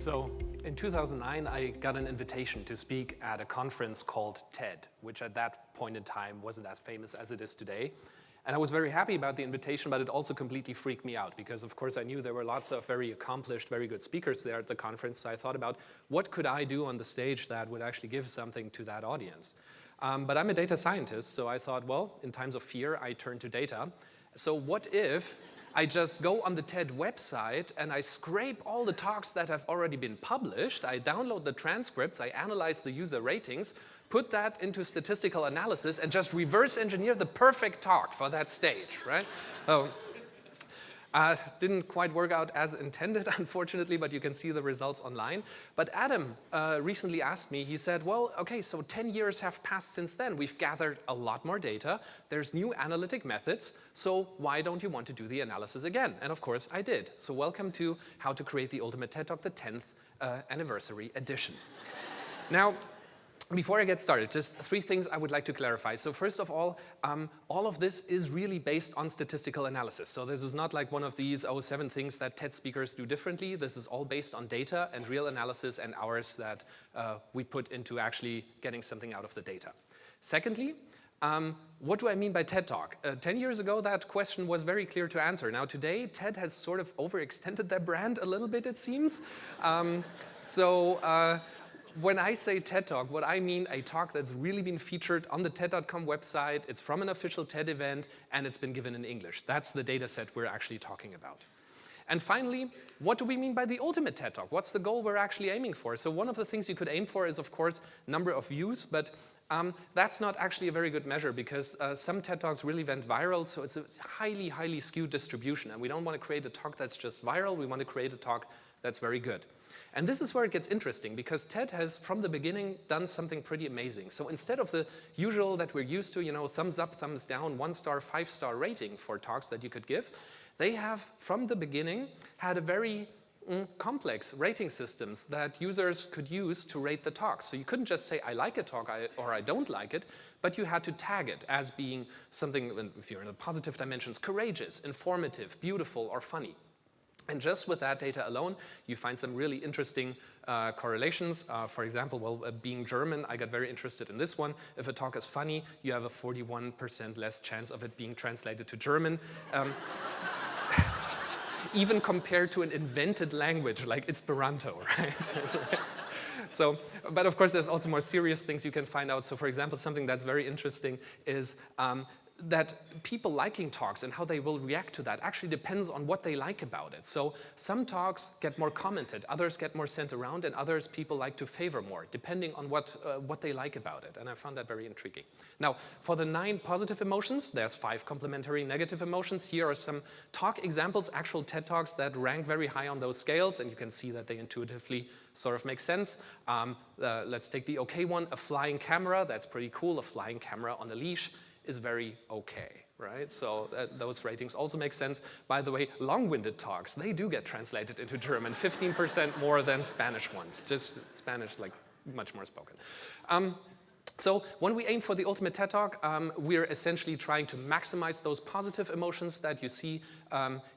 So in 2009, I got an invitation to speak at a conference called TED, which at that point in time wasn't as famous as it is today. And I was very happy about the invitation, but it also completely freaked me out because, of course, I knew there were lots of very accomplished, very good speakers there at the conference. So I thought about what could I do on the stage that would actually give something to that audience. But I'm a data scientist, so I thought, well, in times of fear, I turn to data. So what if I just go on the TED website and I scrape all the talks that have already been published, I download the transcripts, I analyze the user ratings, put that into statistical analysis and just reverse engineer the perfect talk for that stage, right? Didn't quite work out as intended, unfortunately, but you can see the results online. But Adam recently asked me, he said, well, okay, so 10 years have passed since then. We've gathered a lot more data. There's new analytic methods. So why don't you want to do the analysis again? And of course, I did. So welcome to How to Create the Ultimate TED Talk, the 10th anniversary edition. Now, before I get started, just 3 things I would like to clarify. So first of all of this is really based on statistical analysis. So this is not like one of these 7 things that TED speakers do differently. This is all based on data and real analysis and hours that we put into actually getting something out of the data. Secondly, what do I mean by TED Talk? 10 years ago, that question was very clear to answer. Now today, TED has sort of overextended their brand a little bit, it seems. When I say TED Talk, what I mean a talk that's really been featured on the TED.com website, it's from an official TED event, and it's been given in English. That's the data set we're actually talking about. And finally, what do we mean by the ultimate TED Talk? What's the goal we're actually aiming for? So one of the things you could aim for is, of course, number of views, but that's not actually a very good measure because some TED Talks really went viral, so it's a highly, highly skewed distribution. And we don't want to create a talk that's just viral, we want to create a talk that's very good. And this is where it gets interesting because TED has, from the beginning, done something pretty amazing. So instead of the usual that we're used to, thumbs up, thumbs down, 1-star, 5-star rating for talks that you could give, they have, from the beginning, had a very complex rating systems that users could use to rate the talks. So you couldn't just say, I like a talk or I don't like it, but you had to tag it as being something, if you're in the positive dimensions, courageous, informative, beautiful, or funny. And just with that data alone, you find some really interesting correlations. For example, being German, I got very interested in this one. If a talk is funny, you have a 41% less chance of it being translated to German. Even compared to an invented language like Esperanto, right? But of course, there's also more serious things you can find out. So for example, something that's very interesting is that people liking talks and how they will react to that actually depends on what they like about it. So some talks get more commented, others get more sent around, and others people like to favor more, depending on what they like about it. And I found that very intriguing. Now, for the 9 positive emotions, there's 5 complementary negative emotions. Here are some talk examples, actual TED Talks that rank very high on those scales, and you can see that they intuitively sort of make sense. Let's take the okay one, a flying camera. That's pretty cool. A flying camera on a leash is very okay, right? So those ratings also make sense. By the way, long-winded talks, they do get translated into German, 15% more than Spanish ones, just Spanish, like much more spoken. So when we aim for the ultimate TED Talk, we're essentially trying to maximize those positive emotions that you see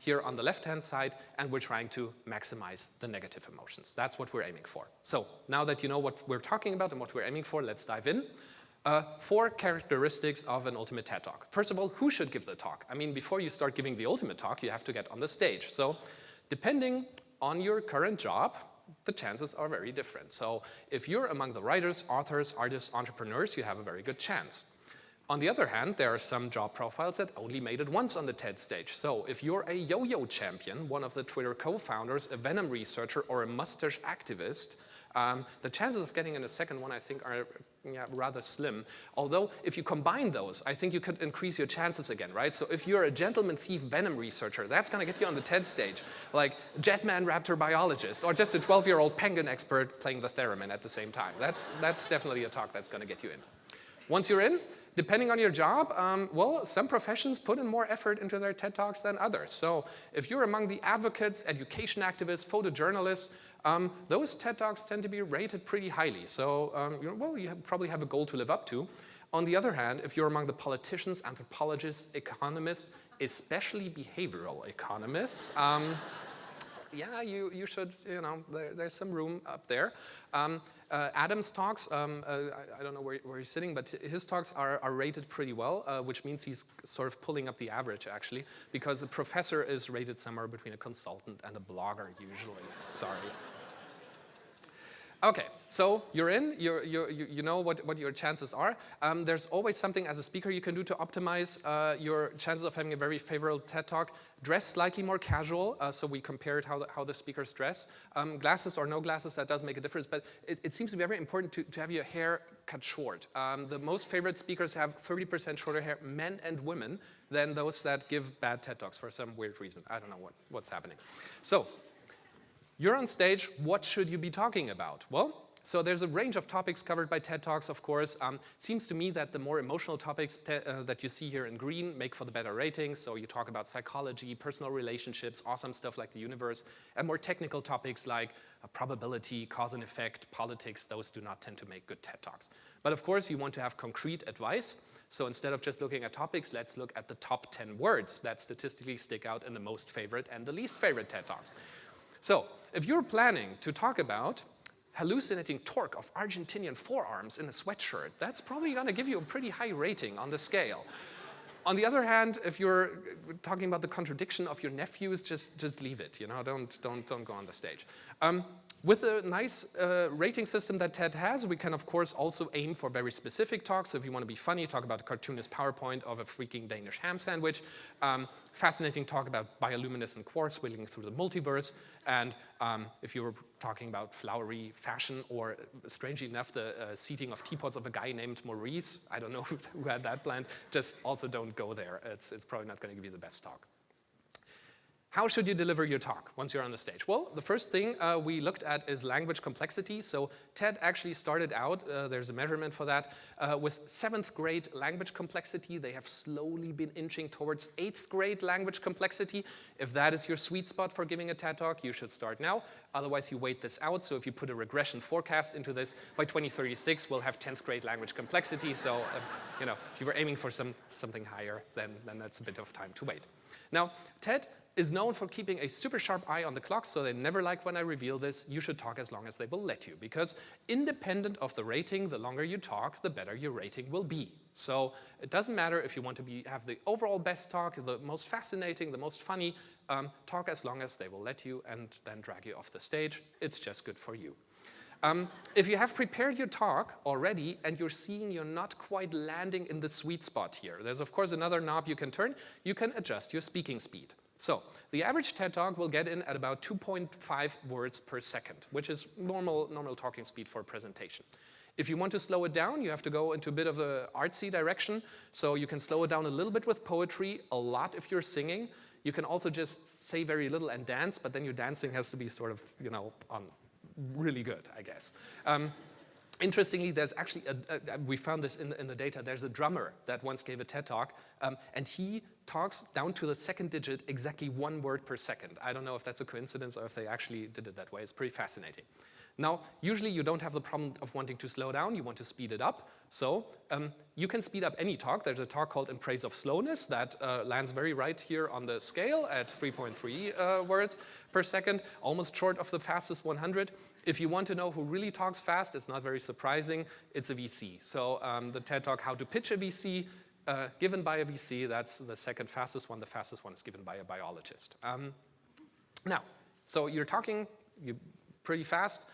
here on the left-hand side, and we're trying to maximize the negative emotions. That's what we're aiming for. So now that you know what we're talking about and what we're aiming for, let's dive in. 4 characteristics of an ultimate TED Talk. First of all, who should give the talk? I mean, before you start giving the ultimate talk, you have to get on the stage. So depending on your current job, the chances are very different. So if you're among the writers, authors, artists, entrepreneurs, you have a very good chance. On the other hand, there are some job profiles that only made it once on the TED stage. So if you're a yo-yo champion, one of the Twitter co-founders, a Venom researcher, or a mustache activist, the chances of getting in a second one, I think, are rather slim. Although, if you combine those, I think you could increase your chances again, right? So if you're a gentleman thief Venom researcher, that's going to get you on the TED stage, like Jetman Raptor biologist, or just a 12-year-old penguin expert playing the theremin at the same time. That's definitely a talk that's going to get you in. Once you're in, depending on your job, well, some professions put in more effort into their TED Talks than others. So if you're among the advocates, education activists, photojournalists, those TED Talks tend to be rated pretty highly. So, well, you probably have a goal to live up to. On the other hand, if you're among the politicians, anthropologists, economists, especially behavioral economists, yeah, you should, there's some room up there. Adam's talks, I don't know where he's sitting, but his talks are rated pretty well, which means he's sort of pulling up the average, actually, because a professor is rated somewhere between a consultant and a blogger, usually. Sorry. Okay, so you're in, you know what your chances are. There's always something as a speaker you can do to optimize your chances of having a very favorable TED Talk. Dress slightly more casual, so we compared how the speakers dress. Glasses or no glasses, that does make a difference, but it seems to be very important to have your hair cut short. The most favorite speakers have 30% shorter hair, men and women, than those that give bad TED Talks for some weird reason. I don't know what's happening. So, you're on stage, what should you be talking about? Well, so there's a range of topics covered by TED Talks, of course. It seems to me that the more emotional topics that you see here in green make for the better ratings. So you talk about psychology, personal relationships, awesome stuff like the universe, and more technical topics like probability, cause and effect, politics. Those do not tend to make good TED Talks. But of course, you want to have concrete advice. So instead of just looking at topics, let's look at the top 10 words that statistically stick out in the most favorite and the least favorite TED Talks. So, if you're planning to talk about hallucinating torque of Argentinian forearms in a sweatshirt, that's probably going to give you a pretty high rating on the scale. On the other hand, if you're talking about the contradiction of your nephews, just leave it. Don't go on the stage. With a nice rating system that TED has, we can, of course, also aim for very specific talks. So if you want to be funny, talk about a cartoonist PowerPoint of a freaking Danish ham sandwich. Fascinating talk about bioluminescent quarks wheeling through the multiverse. And if you were talking about flowery fashion or, strangely enough, the seating of teapots of a guy named Maurice, I don't know who had that planned, just also don't go there. It's probably not going to give you the best talk. How should you deliver your talk once you're on the stage? Well, the first thing we looked at is language complexity. So TED actually started out, there's a measurement for that, with 7th grade language complexity. They have slowly been inching towards 8th grade language complexity. If that is your sweet spot for giving a TED Talk, you should start now. Otherwise, you wait this out. So if you put a regression forecast into this, by 2036, we'll have 10th grade language complexity. So if you were aiming for something higher, then that's a bit of time to wait. Now, TED is known for keeping a super sharp eye on the clock, so they never like when I reveal this. You should talk as long as they will let you, because independent of the rating, the longer you talk, the better your rating will be. So it doesn't matter if you want to have the overall best talk, the most fascinating, the most funny, talk as long as they will let you and then drag you off the stage. It's just good for you. If you have prepared your talk already and you're seeing you're not quite landing in the sweet spot here, there's of course another knob you can turn. You can adjust your speaking speed. So the average TED Talk will get in at about 2.5 words per second, which is normal talking speed for a presentation. If you want to slow it down, you have to go into a bit of an artsy direction. So you can slow it down a little bit with poetry, a lot if you're singing. You can also just say very little and dance, but then your dancing has to be sort of, really good, I guess. Interestingly, there's actually, we found this in the data, there's a drummer that once gave a TED Talk, and he talks down to the second digit exactly 1 word per second. I don't know if that's a coincidence or if they actually did it that way. It's pretty fascinating. Now, usually you don't have the problem of wanting to slow down, you want to speed it up. So you can speed up any talk. There's a talk called In Praise of Slowness that lands very right here on the scale at 3.3 words per second, almost short of the fastest 100. If you want to know who really talks fast, it's not very surprising, it's a VC. So the TED Talk, How to Pitch a VC, given by a VC, that's the second fastest one. The fastest one is given by a biologist. Now, so you're talking pretty fast.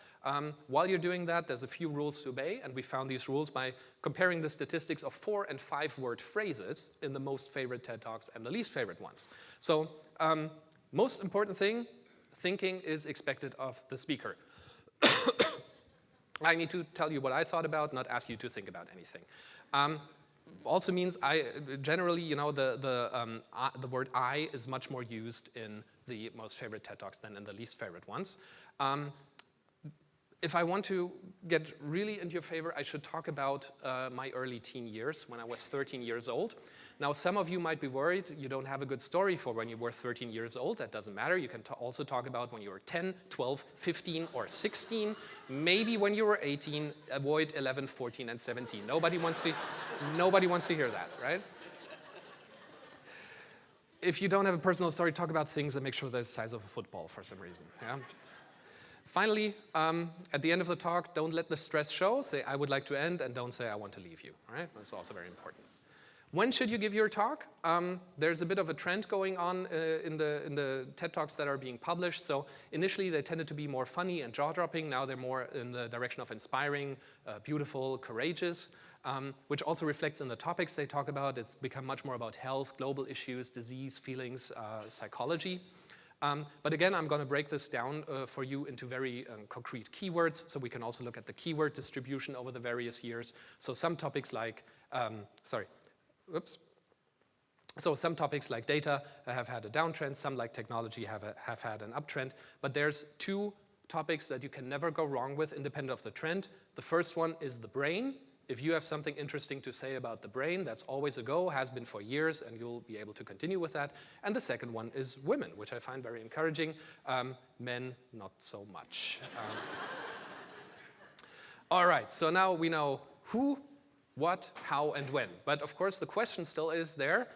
While you're doing that, there's a few rules to obey, and we found these rules by comparing the statistics of 4- and 5-word phrases in the most favorite TED Talks and the least favorite ones. So most important thing, thinking is expected of the speaker. I need to tell you what I thought about, not ask you to think about anything. Also means generally, the word I is much more used in the most favorite TED Talks than in the least favorite ones. If I want to get really into your favor, I should talk about my early teen years when I was 13 years old. Now, some of you might be worried you don't have a good story for when you were 13 years old. That doesn't matter. You can also talk about when you were 10, 12, 15, or 16. Maybe when you were 18, avoid 11, 14, and 17. Nobody wants to hear that, right? if you don't have a personal story, talk about things that make sure they're the size of a football for some reason. Yeah? Finally, at the end of the talk, don't let the stress show. Say, I would like to end, and don't say, I want to leave you. All right? That's also very important. When should you give your talk? There's a bit of a trend going on in the TED Talks that are being published. So initially, they tended to be more funny and jaw-dropping. Now they're more in the direction of inspiring, beautiful, courageous, which also reflects in the topics they talk about. It's become much more about health, global issues, disease, feelings, psychology. But again, I'm going to break this down for you into very concrete keywords, so we can also look at the keyword distribution over the various years. So some topics like, So some topics like data have had a downtrend, some like technology have had an uptrend, but there's two topics that you can never go wrong with independent of the trend. The first one is the brain. If you have something interesting to say about the brain, that's always a go, has been for years, and you'll be able to continue with that. And the second one is women, which I find very encouraging. Men, not so much. All right, so now we know who, what, how, and when. But of course, the question still is there,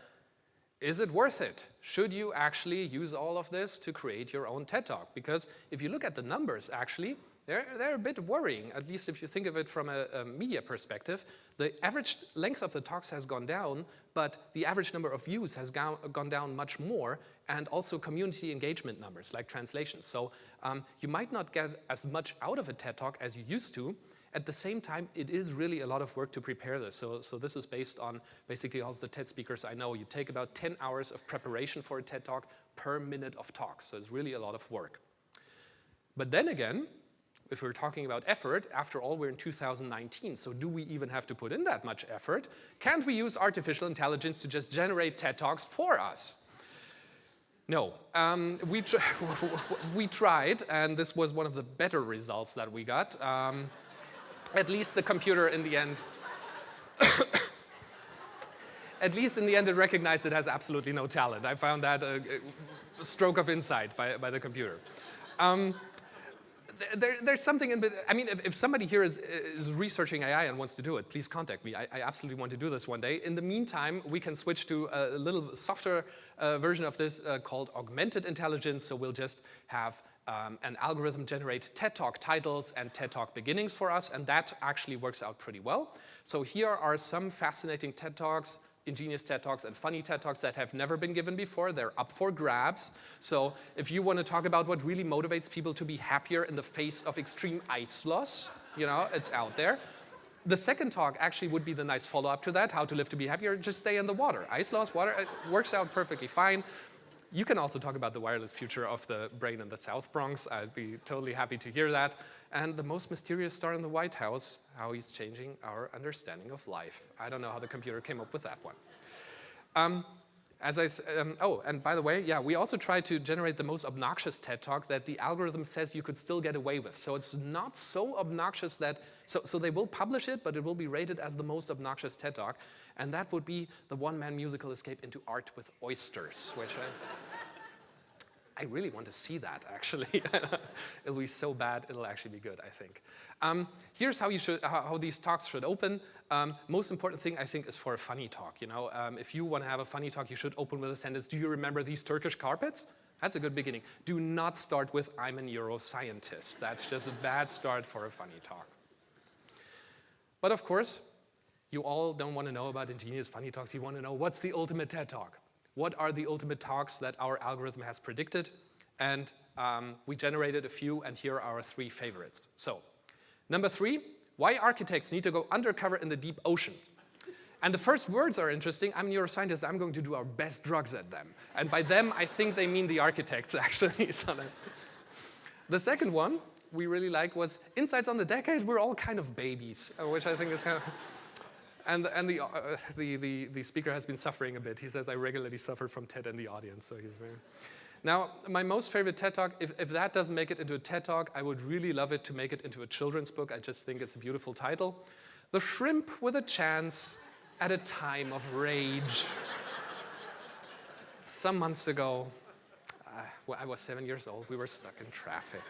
is it worth it? Should you actually use all of this to create your own TED Talk? Because if you look at the numbers, actually, they're a bit worrying, at least if you think of it from a media perspective. The average length of the talks has gone down, but the average number of views has gone down much more, and also community engagement numbers, like translations. So you might not get as much out of a TED Talk as you used to. At the same time, it is really a lot of work to prepare this. So this is based on basically all of the TED speakers I know. You take about 10 hours of preparation for a TED Talk per minute of talk. So it's really a lot of work. But then again, if we're talking about effort, after all, we're in 2019. So do we even have to put in that much effort? Can't we use artificial intelligence to just generate TED Talks for us? No, we tried, and this was one of the better results that we got. At least the computer in the end, at least in the end, it recognized it has absolutely no talent. I found that a stroke of insight by the computer. There's something in it. I mean, if somebody here is researching AI and wants to do it, please contact me. I absolutely want to do this one day. In the meantime, we can switch to a little softer version of this called augmented intelligence. So we'll just have an algorithm generate TED Talk titles and TED Talk beginnings for us, and that actually works out pretty well. So here are some fascinating TED Talks, ingenious TED Talks, and funny TED Talks that have never been given before. They're up for grabs. So if you want to talk about what really motivates people to be happier in the face of extreme ice loss, you know, it's out there. The second talk actually would be the nice follow-up to that, how to live to be happier, just stay in the water. Ice loss, water, it works out perfectly fine. You can also talk about the wireless future of the brain in the South Bronx. I'd be totally happy to hear that. And the most mysterious star in the White House, how he's changing our understanding of life. I don't know how the computer came up with that one. Oh, and by the way, yeah, we also tried to generate the most obnoxious TED Talk that the algorithm says you could still get away with. So it's not so obnoxious that, so they will publish it, but it will be rated as the most obnoxious TED Talk. And that would be the one-man musical escape into art with oysters, which I really want to see that, actually. It'll be so bad, it'll actually be good, I think. Here's how these talks should open. Most important thing, I think, is for a funny talk. You know, if you want to have a funny talk, you should open with a sentence, do you remember these Turkish carpets? That's a good beginning. Do not start with, I'm a neuroscientist. That's just a bad start for a funny talk. But of course, you all don't want to know about ingenious funny talks. You want to know, what's the ultimate TED Talk? What are the ultimate talks that our algorithm has predicted? And we generated a few, and here are our 3 favorites. So, number 3, why architects need to go undercover in the deep ocean. And the first words are interesting. I'm a neuroscientist. I'm going to do our best drugs at them. And by them, I think they mean the architects, actually. So the second one we really liked was Insights on the Decade. We're all kind of babies, which I think is kind of... And the speaker has been suffering a bit. He says, I regularly suffer from TED in the audience. So he's very... Now, my most favorite TED Talk, if that doesn't make it into a TED Talk, I would really love it to make it into a children's book. I just think it's a beautiful title. The Shrimp with a Chance at a Time of Rage. Some months ago, I was 7 years old. We were stuck in traffic.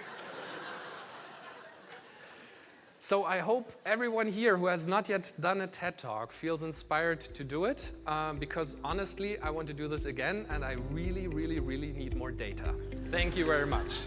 So I hope everyone here who has not yet done a TED Talk feels inspired to do it, because honestly, I want to do this again, and I really, really, really need more data. Thank you very much.